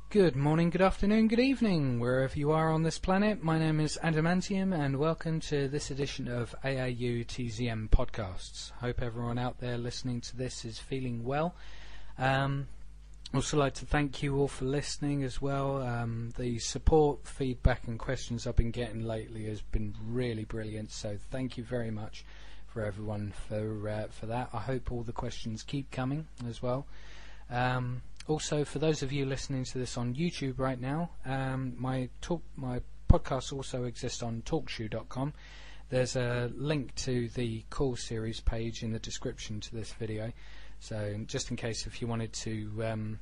Good morning, good afternoon, good evening, wherever you are on this planet. My name is Adamantium, and welcome to this edition of AAU TZM Podcasts. Hope everyone out there listening to this is feeling well. Also like to thank you all for listening as well. The support, feedback and questions I've been getting lately has been really brilliant, so thank you very much for everyone for that. I hope all the questions keep coming as well. Also, for those of you listening to this on YouTube right now, my podcast also exists on TalkShoe.com. There's a link to the call series page in the description to this video. So, just in case if you wanted to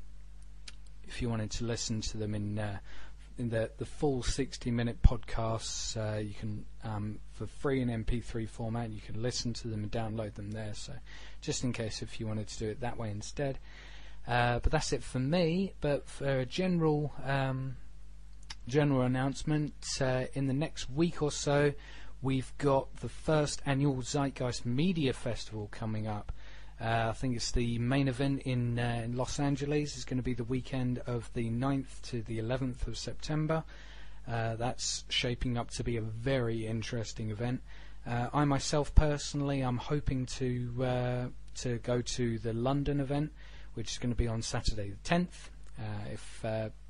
listen to them in the full 60-minute podcasts, you can for free in MP3 format. You can listen to them and download them there. So, just in case if you wanted to do it that way instead. But that's it for me. But for a general announcement, in the next week or so, we've got the first annual Zeitgeist Media Festival coming up. I think it's the main event in Los Angeles. It's going to be the weekend of the 9th to the 11th of September. That's shaping up to be a very interesting event. I myself personally, I'm hoping to go to the London event, which is going to be on Saturday the 10th.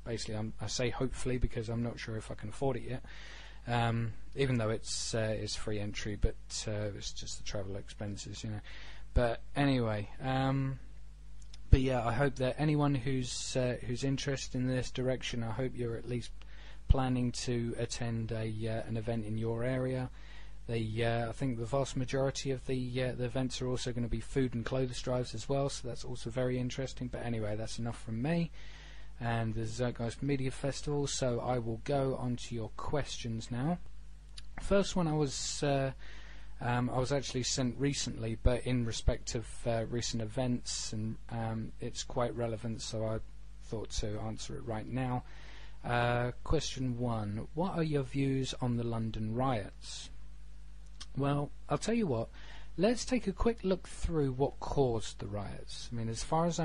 I say hopefully because I'm not sure if I can afford it yet. Even though it's free entry, but it's just the travel expenses, you know. But anyway, but yeah, I hope that anyone who's interested in this direction, I hope you're at least planning to attend an event in your area. I think the vast majority of the events are also going to be food and clothes drives as well, so that's also very interesting. But anyway, that's enough from me and the Zeitgeist Media Festival, so I will go on to your questions now. First one I was actually sent recently, but in respect of recent events, and it's quite relevant, so I thought to answer it right now. Question 1. What are your views on the London riots? Well, I'll tell you what, let's take a quick look through what caused the riots. I mean, as far as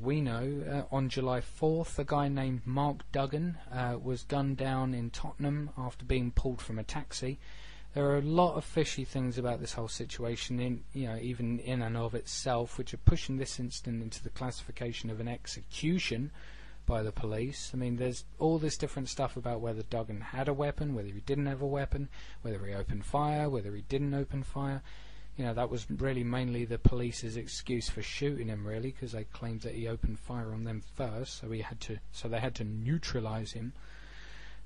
we know, on July 4th, a guy named Mark Duggan was gunned down in Tottenham after being pulled from a taxi. There are a lot of fishy things about this whole situation, even in and of itself, which are pushing this incident into the classification of an execution by the police. I mean, there's all this different stuff about whether Duggan had a weapon, whether he didn't have a weapon, whether he opened fire, whether he didn't open fire. That was really mainly the police's excuse for shooting him, really, because they claimed that he opened fire on them first, so they had to neutralise him.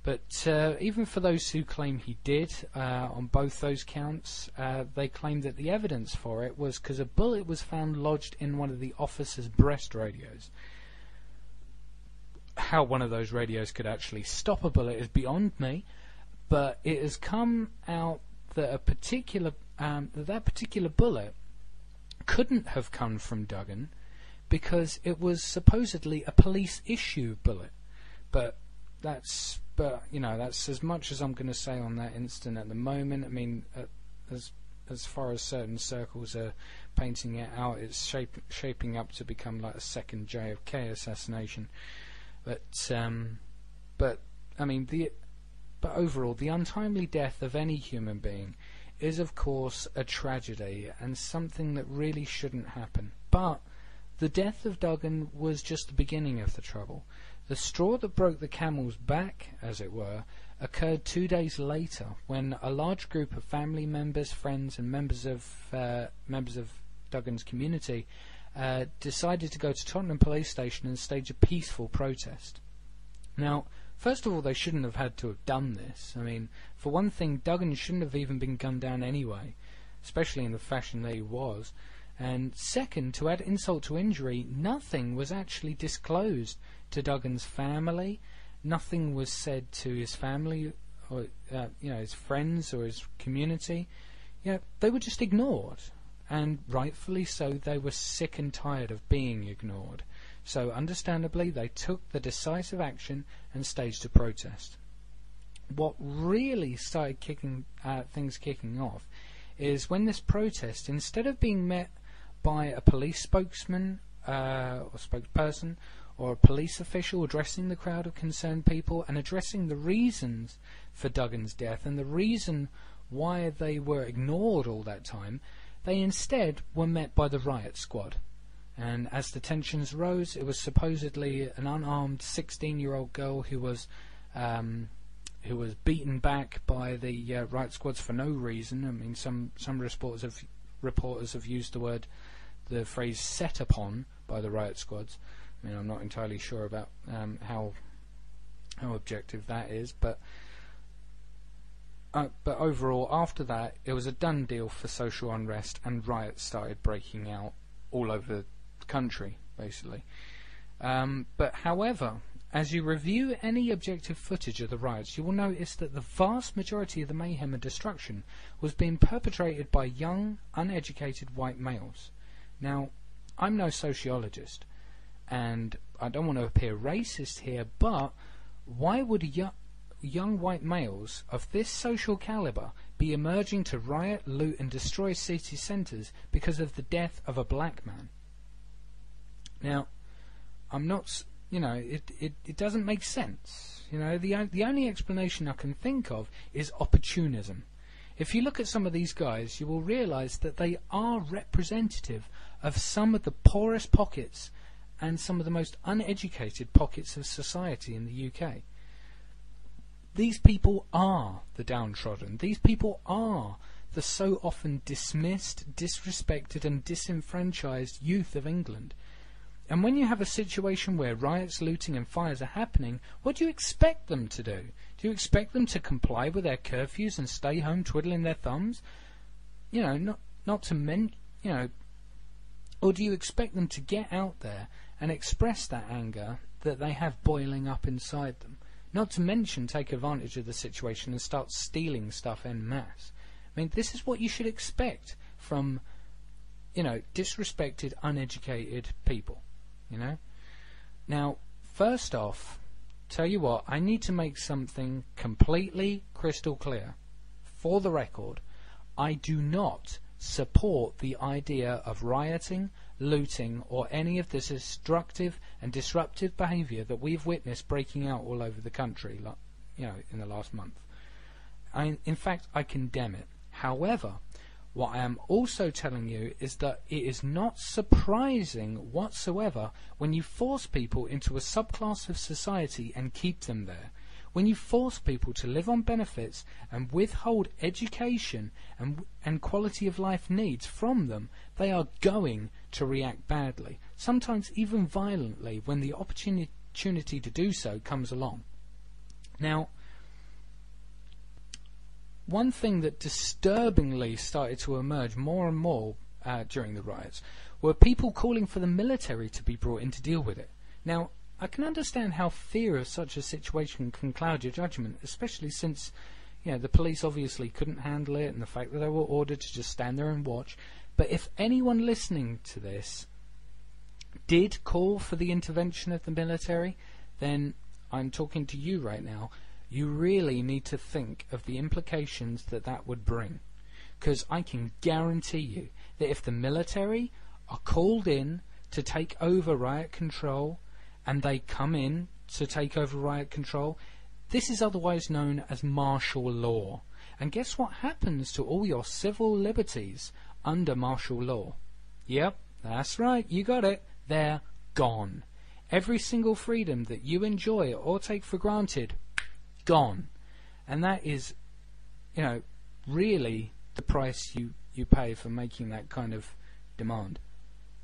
But even for those who claim he did, on both those counts, they claimed that the evidence for it was because a bullet was found lodged in one of the officer's breast radios. How one of those radios could actually stop a bullet is beyond me, but it has come out that that particular bullet couldn't have come from Duggan because it was supposedly a police issue bullet. But that's as much as I'm going to say on that incident at the moment. I mean, as far as certain circles are painting it out, it's shaping up to become like a second JFK assassination. But overall, the untimely death of any human being is, of course, a tragedy and something that really shouldn't happen. But the death of Duggan was just the beginning of the trouble. The straw that broke the camel's back, as it were, occurred 2 days later when a large group of family members, friends, and members of Duggan's community decided to go to Tottenham Police Station and stage a peaceful protest. Now, first of all, they shouldn't have had to have done this. I mean, for one thing, Duggan shouldn't have even been gunned down anyway, especially in the fashion that he was. And second, to add insult to injury, nothing was actually disclosed to Duggan's family. Nothing was said to his family or his friends or his community. They were just ignored. And rightfully so, they were sick and tired of being ignored. So understandably, they took the decisive action and staged a protest. What really started things kicking off is when this protest, instead of being met by a police spokesman or spokesperson or a police official addressing the crowd of concerned people and addressing the reasons for Duggan's death and the reason why they were ignored all that time. They instead were met by the riot squad. And as the tensions rose, it was supposedly an unarmed 16-year-old girl who was beaten back by the riot squads for no reason. I mean, some reporters have used the phrase "set upon" by the riot squads. I mean, I'm not entirely sure about how objective that is, but overall, after that, it was a done deal for social unrest, and riots started breaking out all over the country, basically. But however, as you review any objective footage of the riots, you will notice that the vast majority of the mayhem and destruction was being perpetrated by young, uneducated white males. Now, I'm no sociologist, and I don't want to appear racist here, but why would young white males of this social caliber be emerging to riot, loot and destroy city centres because of the death of a black man? Now, I'm not, it doesn't make sense. The only explanation I can think of is opportunism. If you look at some of these guys, you will realise that they are representative of some of the poorest pockets and some of the most uneducated pockets of society in the UK. These people are the downtrodden. These people are the so often dismissed, disrespected and disenfranchised youth of England. And when you have a situation where riots, looting and fires are happening, what do you expect them to do? Do you expect them to comply with their curfews and stay home twiddling their thumbs? Not to mention, or do you expect them to get out there and express that anger that they have boiling up inside them? Not to mention take advantage of the situation and start stealing stuff en masse. I mean, this is what you should expect from, disrespected, uneducated people, Now, first off, tell you what, I need to make something completely crystal clear. For the record, I do not support the idea of rioting, looting, or any of this destructive and disruptive behaviour that we've witnessed breaking out all over the country, in the last month. In fact, I condemn it. However, what I am also telling you is that it is not surprising whatsoever when you force people into a subclass of society and keep them there. When you force people to live on benefits and withhold education and quality of life needs from them, they are going to react badly, sometimes even violently, when the opportunity to do so comes along. Now, one thing that disturbingly started to emerge more and more during the riots were people calling for the military to be brought in to deal with it. Now, I can understand how fear of such a situation can cloud your judgment, especially since the police obviously couldn't handle it, and the fact that they were ordered to just stand there and watch. But if anyone listening to this did call for the intervention of the military, then I'm talking to you right now. You really need to think of the implications that would bring. Because I can guarantee you that if the military are called in to take over riot control, and they come in to take over riot control, this is otherwise known as martial law. And guess what happens to all your civil liberties under martial law? Yep, that's right, you got it. They're gone. Every single freedom that you enjoy or take for granted, gone. And that is, really the price you pay for making that kind of demand.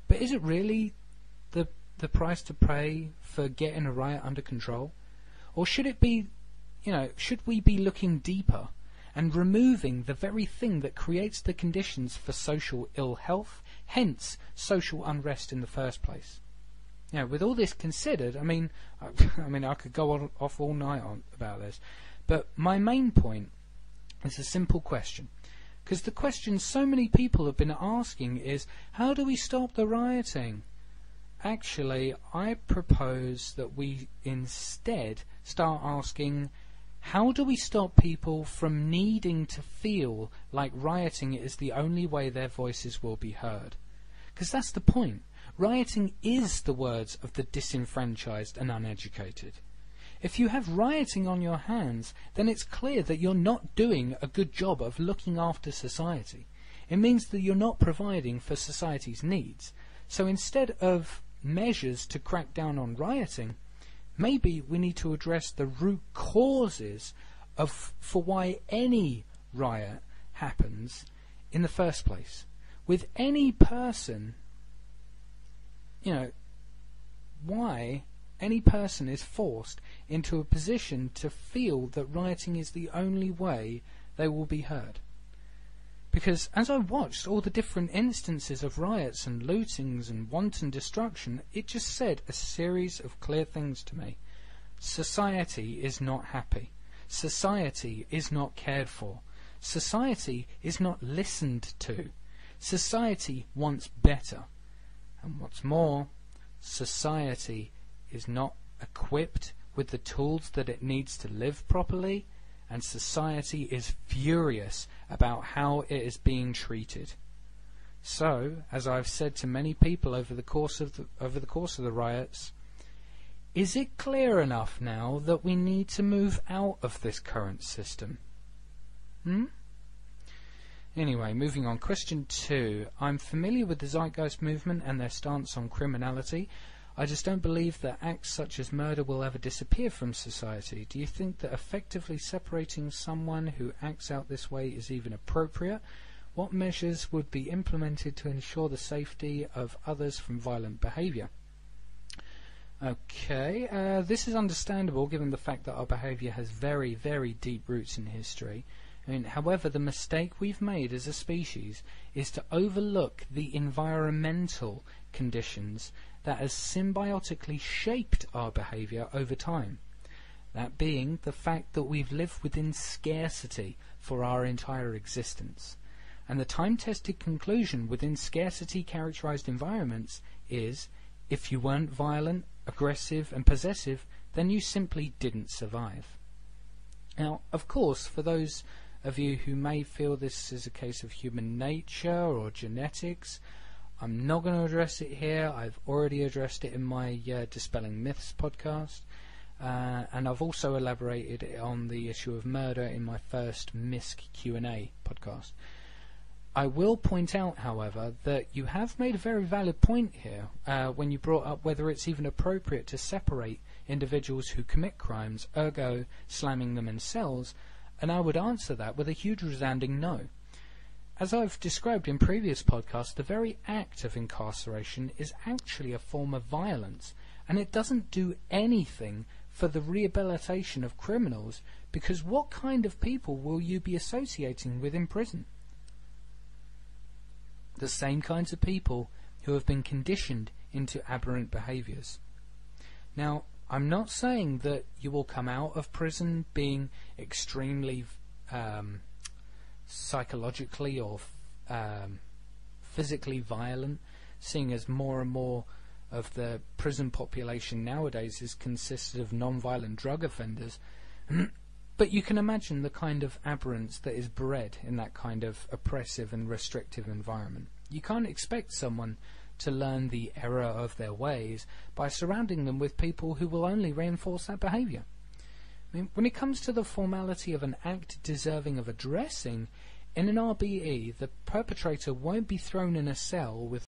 But is it really the price to pay for getting a riot under control? Or should it be, should we be looking deeper and removing the very thing that creates the conditions for social ill health, hence social unrest in the first place? With all this considered, I could go off all night about this, but my main point is a simple question. Because the question so many people have been asking is, how do we stop the rioting? Actually, I propose that we instead start asking, how do we stop people from needing to feel like rioting is the only way their voices will be heard? Because that's the point. Rioting is the words of the disenfranchised and uneducated. If you have rioting on your hands, then it's clear that you're not doing a good job of looking after society. It means that you're not providing for society's needs. So instead of measures to crack down on rioting, maybe we need to address the root causes for why any riot happens in the first place. With any person, why any person is forced into a position to feel that rioting is the only way they will be heard. Because as I watched all the different instances of riots and lootings and wanton destruction, it just said a series of clear things to me. Society is not happy. Society is not cared for. Society is not listened to. Society wants better. And what's more, society is not equipped with the tools that it needs to live properly, and society is furious about how it is being treated. So, as I've said to many people over the course of the riots, is it clear enough now that we need to move out of this current system? Anyway, moving on. Question 2. I'm familiar with the Zeitgeist movement and their stance on criminality. I just don't believe that acts such as murder will ever disappear from society. Do you think that effectively separating someone who acts out this way is even appropriate? What measures would be implemented to ensure the safety of others from violent behaviour? Okay, this is understandable given the fact that our behaviour has very, very deep roots in history. However, the mistake we've made as a species is to overlook the environmental conditions that has symbiotically shaped our behaviour over time. That being the fact that we've lived within scarcity for our entire existence. And the time-tested conclusion within scarcity-characterised environments is, if you weren't violent, aggressive and possessive, then you simply didn't survive. Now, of course, for those of you who may feel this is a case of human nature or genetics, I'm not going to address it here. I've already addressed it in my Dispelling Myths podcast, and I've also elaborated on the issue of murder in my first Misc Q&A podcast. I will point out, however, that you have made a very valid point here when you brought up whether it's even appropriate to separate individuals who commit crimes, ergo slamming them in cells, and I would answer that with a huge resounding no. As I've described in previous podcasts, the very act of incarceration is actually a form of violence, and it doesn't do anything for the rehabilitation of criminals, because what kind of people will you be associating with in prison? The same kinds of people who have been conditioned into aberrant behaviours. Now, I'm not saying that you will come out of prison being extremely psychologically or physically violent, seeing as more and more of the prison population nowadays is consisted of non-violent drug offenders. But you can imagine the kind of aberrance that is bred in that kind of oppressive and restrictive environment. You can't expect someone to learn the error of their ways by surrounding them with people who will only reinforce that behaviour. When it comes to the formality of an act deserving of addressing, in an RBE, the perpetrator won't be thrown in a cell with